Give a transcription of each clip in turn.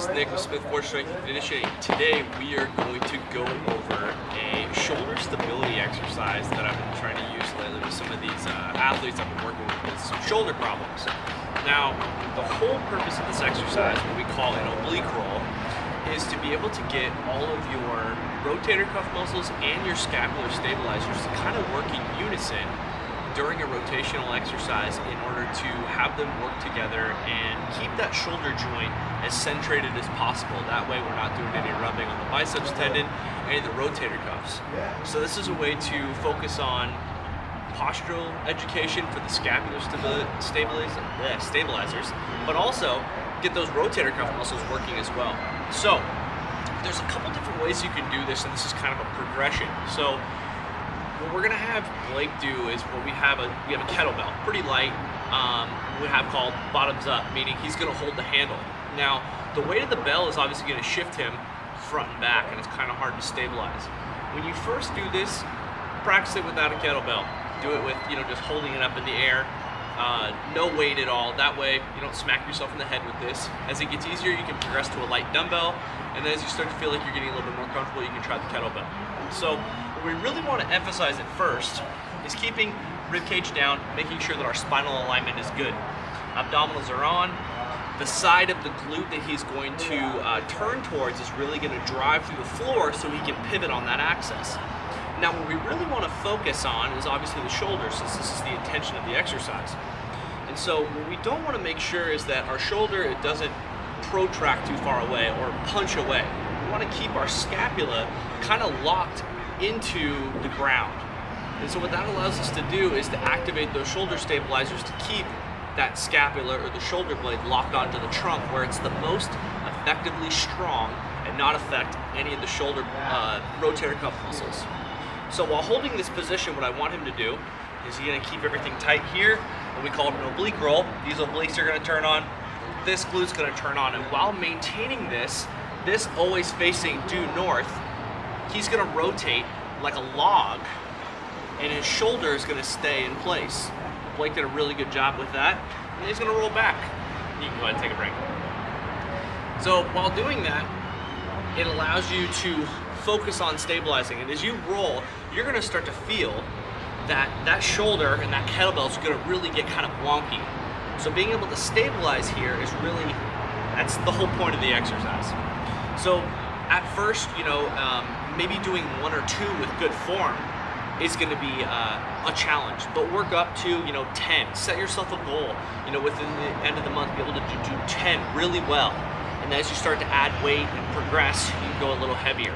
is Nick with SmithForgedsc and Conditioning. Today we are going to go over a shoulder stability exercise that I've been trying to use lately with some of these athletes I've been working with some shoulder problems. Now, the whole purpose of this exercise, what we call an oblique roll, is to be able to get all of your rotator cuff muscles and your scapular stabilizers to kind of work in unison during a rotational exercise in order to have them work together and keep that shoulder joint as centrated as possible. That way we're not doing any rubbing on the biceps tendon, any of the rotator cuffs. So this is a way to focus on postural education for the scapular stabilizers, but also get those rotator cuff muscles working as well. So there's a couple different ways you can do this, and this is kind of a progression. So what we're gonna have Blake do is we have a kettlebell, pretty light, we have called bottoms up, meaning he's gonna hold the handle. Now, the weight of the bell is obviously gonna shift him front and back, and it's kind of hard to stabilize. When you first do this, practice it without a kettlebell. Do it with, just holding it up in the air, no weight at all. That way you don't smack yourself in the head with this. As it gets easier, you can progress to a light dumbbell, and then as you start to feel like you're getting a little bit more comfortable, you can try the kettlebell. So what we really want to emphasize at first is keeping rib cage down, making sure that our spinal alignment is good. Abdominals are on. The side of the glute that he's going to turn towards is really going to drive through the floor so he can pivot on that axis. Now, what we really want to focus on is obviously the shoulders, since this is the intention of the exercise. And so what we don't want to make sure is that our shoulder, it doesn't protract too far away or punch away. We want to keep our scapula kind of locked into the ground. And so what that allows us to do is to activate those shoulder stabilizers to keep that scapula or the shoulder blade locked onto the trunk where it's the most effectively strong and not affect any of the shoulder rotator cuff muscles. So while holding this position, what I want him to do is he's going to keep everything tight here, and we call it an oblique roll. These obliques are going to turn on, this glute's going to turn on, and while maintaining this always facing due north, he's going to rotate like a log, and his shoulder is going to stay in place. Blake did a really good job with that, and he's going to roll back. You can go ahead and take a break. So while doing that, it allows you to focus on stabilizing, and as you roll, you're going to start to feel that shoulder and that kettlebell is going to really get kind of wonky. So being able to stabilize here is really, that's the whole point of the exercise. So at first, maybe doing one or two with good form is going to be a challenge, but work up to 10. Set yourself a goal, within the end of the month, be able to do 10 really well. And as you start to add weight and progress, you can go a little heavier.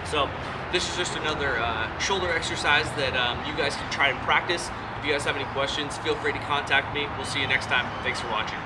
So this is just another shoulder exercise that you guys can try and practice. If you guys have any questions, feel free to contact me. We'll see you next time. Thanks for watching.